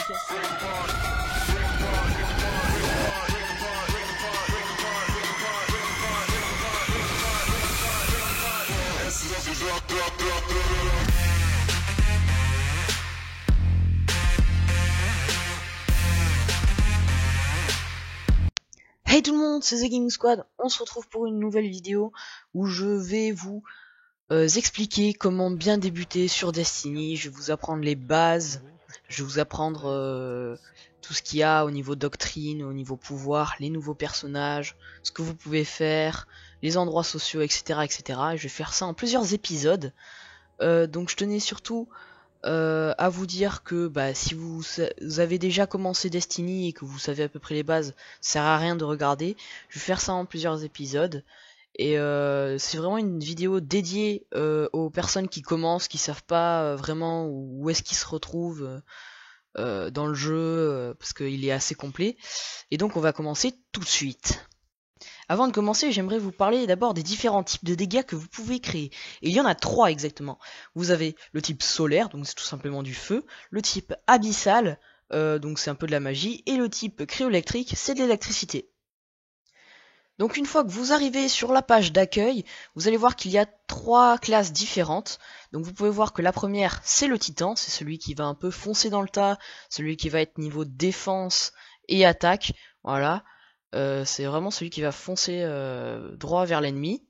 Hey tout le monde, c'est The Gaming Squad, on se retrouve pour une nouvelle vidéo où je vais vous expliquer comment bien débuter sur Destiny. Je vais vous apprendre les bases, je vais vous apprendre tout ce qu'il y a au niveau doctrine, au niveau pouvoir, les nouveaux personnages, ce que vous pouvez faire, les endroits sociaux, etc. etc. Et je vais faire ça en plusieurs épisodes. Donc je tenais surtout à vous dire que si vous avez déjà commencé Destiny et que vous savez à peu près les bases, ça sert à rien de regarder. Je vais faire ça en plusieurs épisodes. Et c'est vraiment une vidéo dédiée aux personnes qui commencent, qui savent pas vraiment où est-ce qu'ils se retrouvent dans le jeu, parce qu'il est assez complet. Et donc on va commencer tout de suite. Avant de commencer, j'aimerais vous parler d'abord des différents types de dégâts que vous pouvez créer. Et il y en a 3 exactement. Vous avez le type solaire, donc c'est tout simplement du feu, le type abyssal, donc c'est un peu de la magie, et le type cryoélectrique, c'est de l'électricité. Donc une fois que vous arrivez sur la page d'accueil, vous allez voir qu'il y a 3 classes différentes. Donc vous pouvez voir que la première, c'est le titan, c'est celui qui va un peu foncer dans le tas, celui qui va être niveau défense et attaque, voilà. C'est vraiment celui qui va foncer droit vers l'ennemi.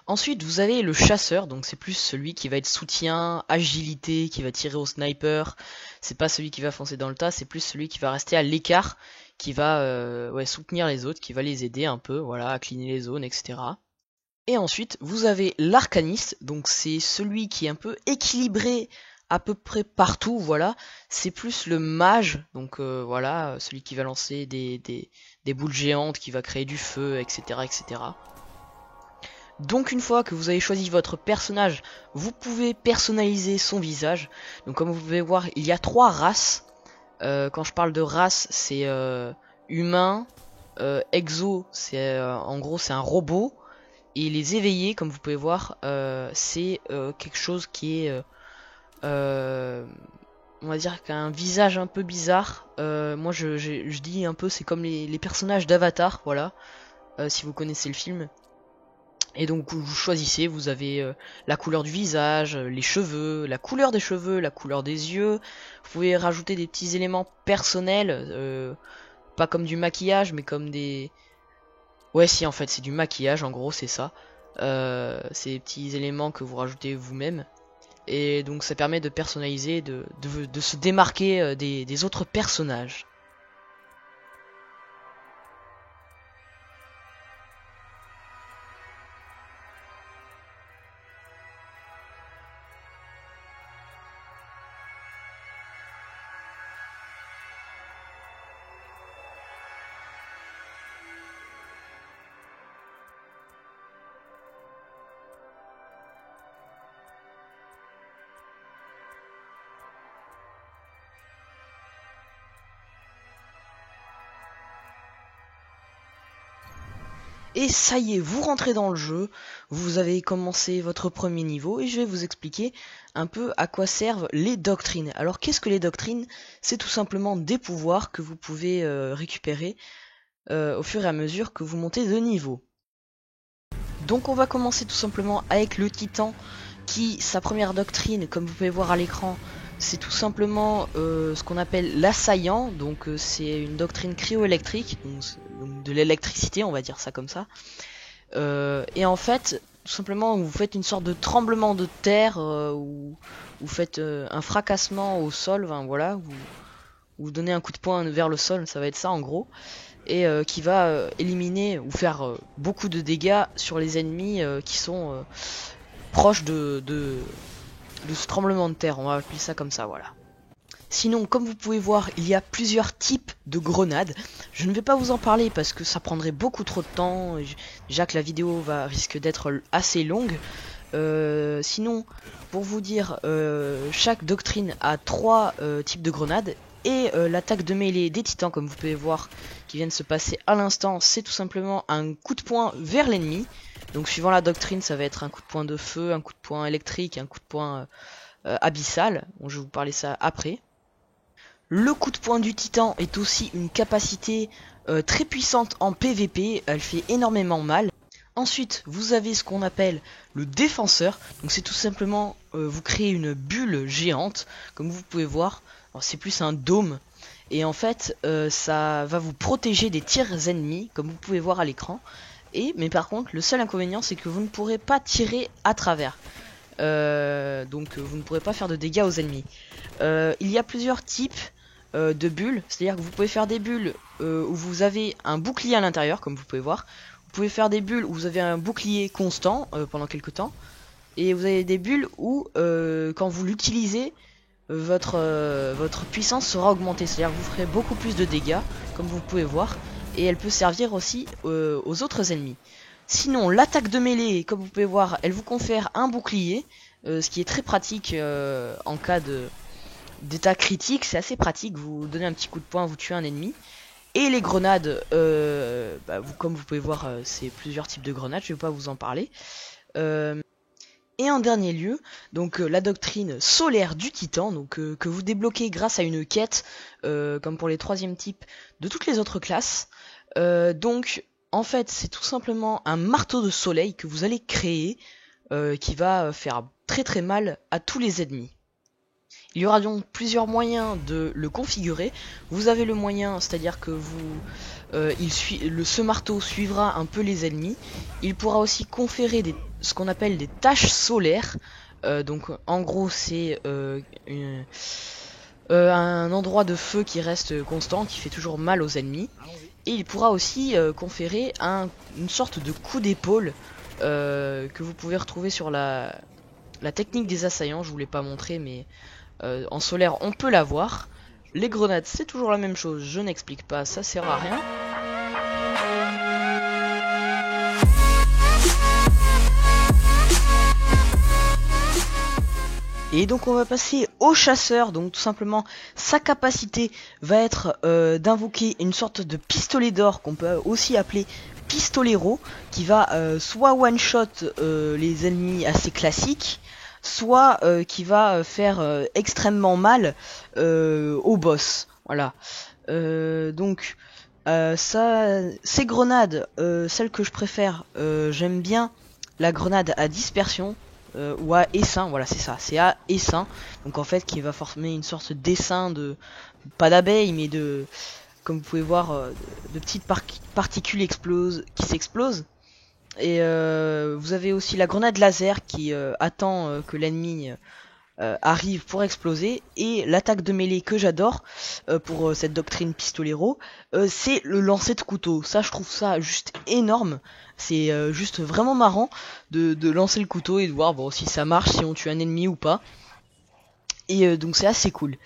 Ensuite, vous avez le chasseur, donc c'est plus celui qui va être soutien, agilité, qui va tirer au sniper. C'est pas celui qui va foncer dans le tas, c'est plus celui qui va rester à l'écart, qui va soutenir les autres, qui va les aider un peu, voilà, à cleaner les zones, etc. Et ensuite, vous avez l'arcaniste, donc c'est celui qui est un peu équilibré à peu près partout, voilà. C'est plus le mage, donc voilà, celui qui va lancer des boules géantes, qui va créer du feu, etc., etc. Donc une fois que vous avez choisi votre personnage, vous pouvez personnaliser son visage. Donc comme vous pouvez voir, il y a 3 races. Quand je parle de race, c'est humain, exo, c'est en gros c'est un robot. Et les éveillés, comme vous pouvez voir, c'est quelque chose qui est, on va dire, qu'un visage un peu bizarre. Moi je dis un peu, c'est comme les personnages d'Avatar, voilà, si vous connaissez le film. Et donc vous choisissez, vous avez la couleur du visage, les cheveux, la couleur des cheveux, la couleur des yeux. Vous pouvez rajouter des petits éléments personnels, pas comme du maquillage, mais comme des... Ouais si en fait c'est du maquillage, en gros c'est ça. C'est des petits éléments que vous rajoutez vous-même. Et donc ça permet de personnaliser, de se démarquer des autres personnages. Et ça y est, vous rentrez dans le jeu, vous avez commencé votre premier niveau et je vais vous expliquer un peu à quoi servent les doctrines. Alors qu'est-ce que les doctrines? C'est tout simplement des pouvoirs que vous pouvez récupérer au fur et à mesure que vous montez de niveau. Donc on va commencer tout simplement avec le titan qui, sa première doctrine, comme vous pouvez voir à l'écran, c'est tout simplement ce qu'on appelle l'assaillant. Donc c'est une doctrine cryoélectrique, donc de l'électricité, on va dire ça comme ça. Et en fait, tout simplement, vous faites une sorte de tremblement de terre, où vous faites un fracassement au sol, enfin, voilà, vous donnez un coup de poing vers le sol, ça va être ça en gros, et qui va éliminer ou faire beaucoup de dégâts sur les ennemis qui sont proches de ce tremblement de terre, on va appeler ça comme ça, voilà. Sinon, comme vous pouvez voir, il y a plusieurs types de grenades. Je ne vais pas vous en parler parce que ça prendrait beaucoup trop de temps. Déjà que la vidéo risque d'être assez longue. Sinon, pour vous dire, chaque doctrine a 3 types de grenades. Et l'attaque de mêlée des titans, comme vous pouvez voir, qui vient de se passer à l'instant, c'est tout simplement un coup de poing vers l'ennemi. Donc suivant la doctrine, ça va être un coup de poing de feu, un coup de poing électrique, un coup de poing abyssal. Bon, je vais vous parler ça après. Le coup de poing du titan est aussi une capacité très puissante en PVP, elle fait énormément mal. Ensuite, vous avez ce qu'on appelle le défenseur. Donc c'est tout simplement, vous créez une bulle géante, comme vous pouvez voir. C'est plus un dôme. Et en fait, ça va vous protéger des tirs ennemis, comme vous pouvez voir à l'écran. Mais par contre, le seul inconvénient, c'est que vous ne pourrez pas tirer à travers. Donc vous ne pourrez pas faire de dégâts aux ennemis. Il y a plusieurs types de bulles. C'est-à-dire que vous pouvez faire des bulles où vous avez un bouclier à l'intérieur, comme vous pouvez voir. Vous pouvez faire des bulles où vous avez un bouclier constant pendant quelques temps. Et vous avez des bulles où quand vous l'utilisez, votre puissance sera augmentée. C'est-à-dire que vous ferez beaucoup plus de dégâts, comme vous pouvez voir. Et elle peut servir aussi aux autres ennemis. Sinon, l'attaque de mêlée, comme vous pouvez voir, elle vous confère un bouclier. Ce qui est très pratique en cas d'état critique. C'est assez pratique, vous donnez un petit coup de poing, vous tuez un ennemi. Et les grenades, comme vous pouvez voir, c'est plusieurs types de grenades, je vais pas vous en parler. Et en dernier lieu, donc la doctrine solaire du titan, donc que vous débloquez grâce à une quête, comme pour les troisième types de toutes les autres classes. Donc en fait c'est tout simplement un marteau de soleil que vous allez créer, qui va faire très très mal à tous les ennemis. Il y aura donc plusieurs moyens de le configurer. Vous avez le moyen, c'est-à-dire que ce marteau suivra un peu les ennemis. Il pourra aussi conférer ce qu'on appelle des tâches solaires. Donc en gros c'est un endroit de feu qui reste constant, qui fait toujours mal aux ennemis. Et il pourra aussi conférer une sorte de coup d'épaule que vous pouvez retrouver sur la technique des assaillants. Je vous l'ai pas montré, mais en solaire on peut l'avoir. Les grenades c'est toujours la même chose, je n'explique pas, ça sert à rien. Et donc on va passer au chasseur. Donc tout simplement sa capacité va être d'invoquer une sorte de pistolet d'or qu'on peut aussi appeler pistolero, qui va soit one shot les ennemis assez classiques, soit qui va faire extrêmement mal au boss. Voilà. Donc ces grenades, celles que je préfère, j'aime bien la grenade à dispersion. Ou à essaim, voilà c'est ça, c'est à essaim, donc en fait qui va former une sorte d'essaim pas d'abeilles mais comme vous pouvez voir, de petites particules qui s'explosent. Et vous avez aussi la grenade laser qui attend que l'ennemi arrive pour exploser. Et l'attaque de mêlée que j'adore pour cette doctrine pistolero, c'est le lancer de couteau. Ça je trouve ça juste énorme. C'est juste vraiment marrant de lancer le couteau et de voir si ça marche, si on tue un ennemi ou pas. Et donc c'est assez cool.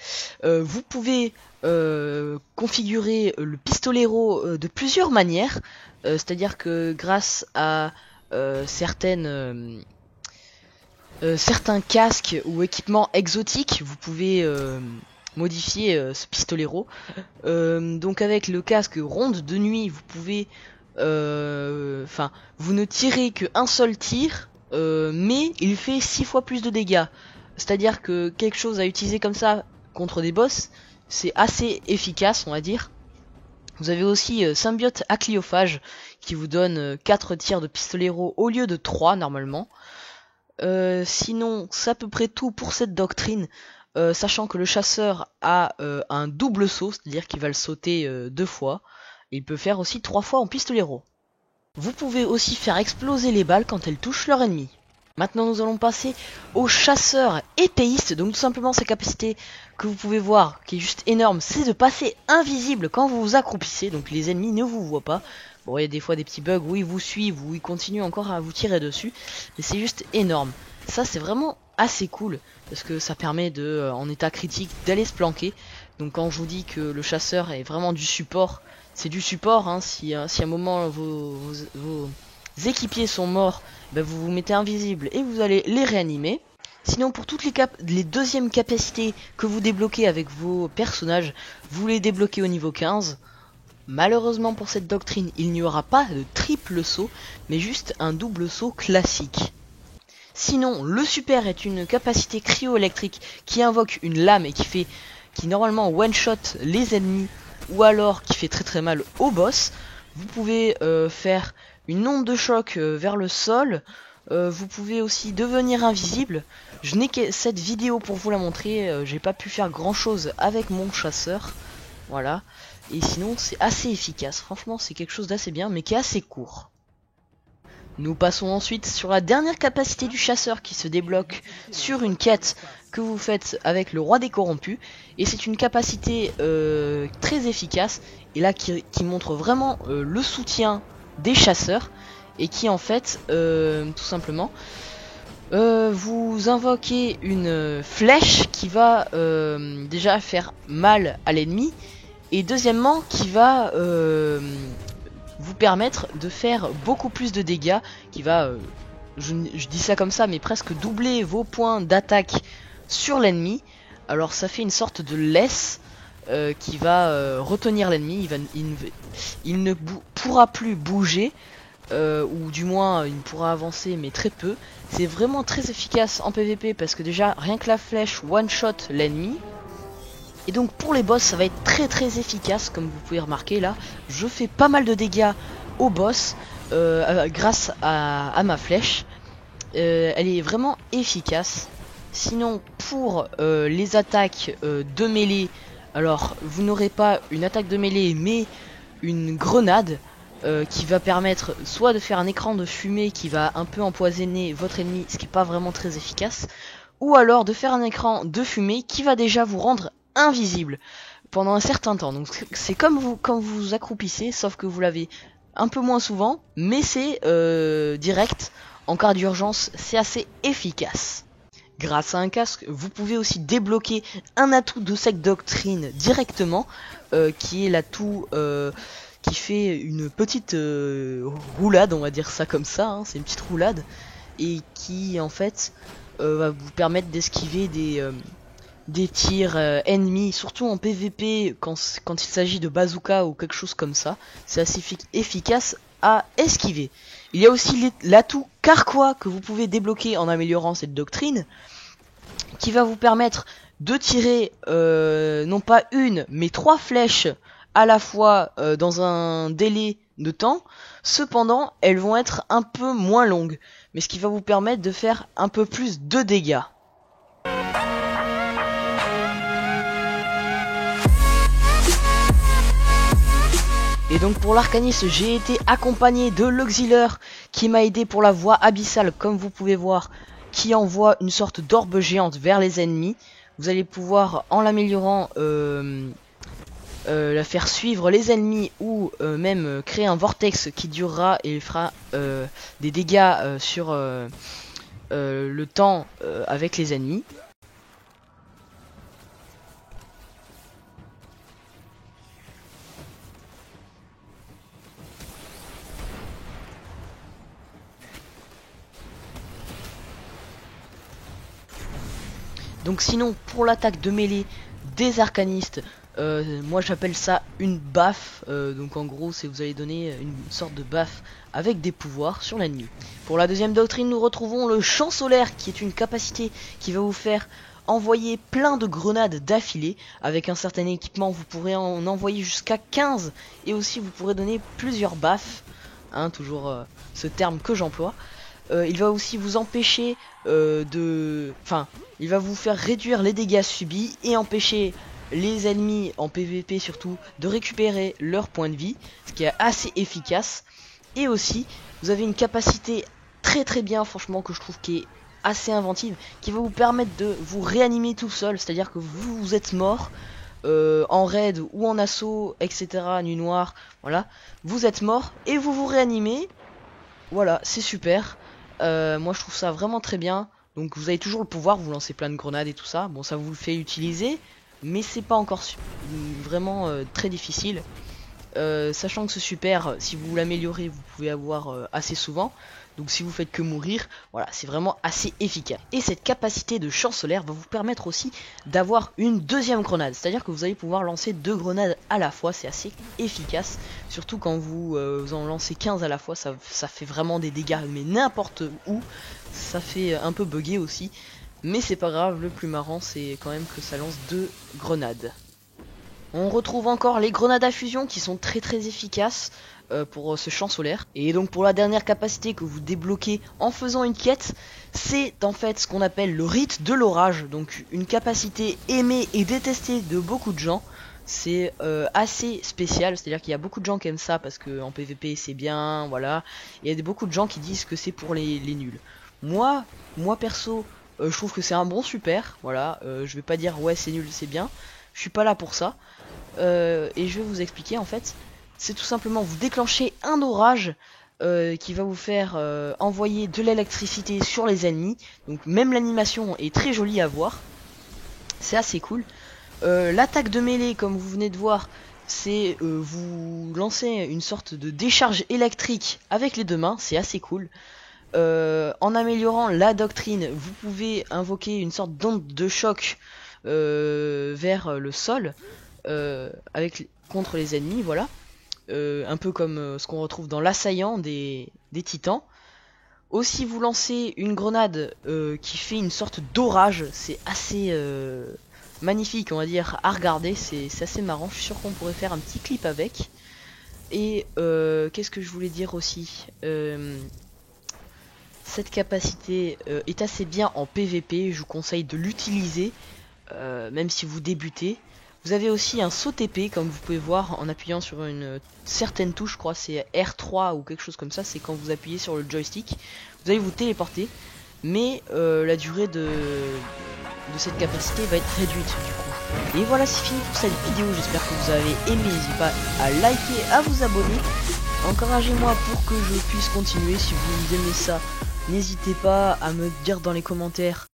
Vous pouvez configurer le pistolero de plusieurs manières. C'est-à-dire que grâce à certains casques ou équipements exotiques, vous pouvez modifier ce pistolero. Donc avec le casque ronde de nuit, vous pouvez vous ne tirez qu'un seul tir, mais il fait 6 fois plus de dégâts. C'est-à-dire que quelque chose à utiliser comme ça contre des boss, c'est assez efficace, on va dire. Vous avez aussi symbiote acliophage qui vous donne 4 tirs de pistolero au lieu de 3 normalement. Sinon, c'est à peu près tout pour cette doctrine, sachant que le chasseur a un double saut, c'est-à-dire qu'il va le sauter 2 fois. Il peut faire aussi 3 fois en pistolero. Vous pouvez aussi faire exploser les balles quand elles touchent leur ennemi. Maintenant nous allons passer au chasseur épéiste. Donc tout simplement sa capacité que vous pouvez voir, qui est juste énorme, c'est de passer invisible quand vous vous accroupissez. Donc les ennemis ne vous voient pas. Bon, il y a des fois des petits bugs où ils vous suivent, où ils continuent encore à vous tirer dessus. Mais c'est juste énorme. Ça c'est vraiment assez cool, parce que ça permet en état critique d'aller se planquer. Donc quand je vous dis que le chasseur est vraiment du support, c'est du support, hein. Si à un moment vos équipiers sont morts, vous vous mettez invisible et vous allez les réanimer. Sinon pour toutes les deuxièmes capacités que vous débloquez avec vos personnages, vous les débloquez au niveau 15. Malheureusement pour cette doctrine, il n'y aura pas de triple saut, mais juste un double saut classique. Sinon, le super est une capacité cryo-électrique qui invoque une lame et qui fait qui normalement one shot les ennemis ou alors qui fait très mal au boss. Vous pouvez faire une onde de choc vers le sol. Vous pouvez aussi devenir invisible. Je n'ai que cette vidéo pour vous la montrer. J'ai pas pu faire grand chose avec mon chasseur. Voilà. Et sinon c'est assez efficace. Franchement c'est quelque chose d'assez bien mais qui est assez court. Nous passons ensuite sur la dernière capacité du chasseur qui se débloque sur une quête que vous faites avec le roi des corrompus. Et c'est une capacité très efficace et là qui montre vraiment le soutien des chasseurs. Et qui en fait, tout simplement, vous invoquez une flèche qui va déjà faire mal à l'ennemi. Et deuxièmement qui va vous permettre de faire beaucoup plus de dégâts, qui va, je dis ça comme ça, mais presque doubler vos points d'attaque sur l'ennemi. Alors ça fait une sorte de laisse qui va retenir l'ennemi, il ne pourra plus bouger, ou du moins il pourra avancer mais très peu. C'est vraiment très efficace en PVP parce que déjà rien que la flèche one shot l'ennemi. Et donc pour les boss ça va être très efficace, comme vous pouvez remarquer là. Je fais pas mal de dégâts au boss grâce à ma flèche. Elle est vraiment efficace. Sinon pour les attaques de mêlée, alors vous n'aurez pas une attaque de mêlée mais une grenade qui va permettre soit de faire un écran de fumée qui va un peu empoisonner votre ennemi, ce qui n'est pas vraiment très efficace, ou alors de faire un écran de fumée qui va déjà vous rendre invisible pendant un certain temps. Donc c'est comme quand vous accroupissez, sauf que vous l'avez un peu moins souvent, mais c'est direct. En cas d'urgence, c'est assez efficace. Grâce à un casque, vous pouvez aussi débloquer un atout de cette doctrine directement, qui est l'atout qui fait une petite roulade, on va dire ça comme ça, hein, c'est une petite roulade, et qui en fait va vous permettre d'esquiver des tirs ennemis, surtout en PVP quand il s'agit de bazooka ou quelque chose comme ça. C'est assez efficace à esquiver. Il y a aussi l'atout carquois que vous pouvez débloquer en améliorant cette doctrine, qui va vous permettre de tirer non pas une mais 3 flèches à la fois dans un délai de temps. Cependant elles vont être un peu moins longues, mais ce qui va vous permettre de faire un peu plus de dégâts. Et donc pour l'arcaniste, j'ai été accompagné de l'auxiliaire qui m'a aidé pour la voie abyssale, comme vous pouvez voir, qui envoie une sorte d'orbe géante vers les ennemis. Vous allez pouvoir, en l'améliorant, la faire suivre les ennemis, ou même créer un vortex qui durera et fera des dégâts sur le temps avec les ennemis. Donc sinon pour l'attaque de mêlée des arcanistes, moi j'appelle ça une baffe, donc en gros c'est vous allez donner une sorte de baffe avec des pouvoirs sur l'ennemi. Pour la deuxième doctrine, nous retrouvons le champ solaire, qui est une capacité qui va vous faire envoyer plein de grenades d'affilée. Avec un certain équipement vous pourrez en envoyer jusqu'à 15, et aussi vous pourrez donner plusieurs baffes, hein, toujours ce terme que j'emploie. Il va aussi vous empêcher il va vous faire réduire les dégâts subis et empêcher les ennemis en PVP surtout de récupérer leur point de vie, ce qui est assez efficace. Et aussi vous avez une capacité très bien, franchement, que je trouve qui est assez inventive, qui va vous permettre de vous réanimer tout seul. C'est à dire que vous êtes mort en raid ou en assaut, etc., nuit noire, voilà, vous êtes mort et vous vous réanimez. Voilà, c'est super. Moi je trouve ça vraiment très bien. Donc vous avez toujours le pouvoir, vous lancez plein de grenades et tout ça. Bon, ça vous le fait utiliser, mais c'est pas encore vraiment très difficile. Sachant que ce super, si vous l'améliorez, vous pouvez avoir assez souvent. Donc si vous faites que mourir, voilà, c'est vraiment assez efficace. Et cette capacité de champ solaire va vous permettre aussi d'avoir une deuxième grenade. C'est-à-dire que vous allez pouvoir lancer 2 grenades à la fois, c'est assez efficace. Surtout quand vous en lancez 15 à la fois, ça fait vraiment des dégâts, mais n'importe où. Ça fait un peu bugger aussi. Mais c'est pas grave, le plus marrant c'est quand même que ça lance 2 grenades. On retrouve encore les grenades à fusion qui sont très efficaces pour ce champ solaire. Et donc pour la dernière capacité que vous débloquez en faisant une quête, c'est en fait ce qu'on appelle le rite de l'orage. Donc une capacité aimée et détestée de beaucoup de gens. C'est assez spécial, c'est-à-dire qu'il y a beaucoup de gens qui aiment ça parce que en PvP c'est bien, voilà. Il y a beaucoup de gens qui disent que c'est pour les nuls. Moi perso, je trouve que c'est un bon super, voilà. Je vais pas dire ouais c'est nul, c'est bien. Je suis pas là pour ça. Et je vais vous expliquer en fait. C'est tout simplement vous déclenchez un orage qui va vous faire envoyer de l'électricité sur les ennemis. Donc même l'animation est très jolie à voir. C'est assez cool. L'attaque de mêlée, comme vous venez de voir, c'est vous lancez une sorte de décharge électrique avec les deux mains. C'est assez cool. En améliorant la doctrine, vous pouvez invoquer une sorte d'onde de choc vers le sol contre les ennemis, voilà. Un peu comme ce qu'on retrouve dans l'assaillant des titans. Aussi vous lancez une grenade qui fait une sorte d'orage, c'est assez magnifique on va dire à regarder, c'est assez marrant, je suis sûr qu'on pourrait faire un petit clip avec. Et qu'est-ce que je voulais dire aussi, cette capacité est assez bien en PVP, je vous conseille de l'utiliser même si vous débutez. Vous avez aussi un saut TP comme vous pouvez voir en appuyant sur une certaine touche, je crois c'est R3 ou quelque chose comme ça, c'est quand vous appuyez sur le joystick, vous allez vous téléporter, mais la durée de cette capacité va être réduite du coup. Et voilà, c'est fini pour cette vidéo, j'espère que vous avez aimé, n'hésitez pas à liker, à vous abonner, encouragez-moi pour que je puisse continuer. Si vous aimez ça, n'hésitez pas à me dire dans les commentaires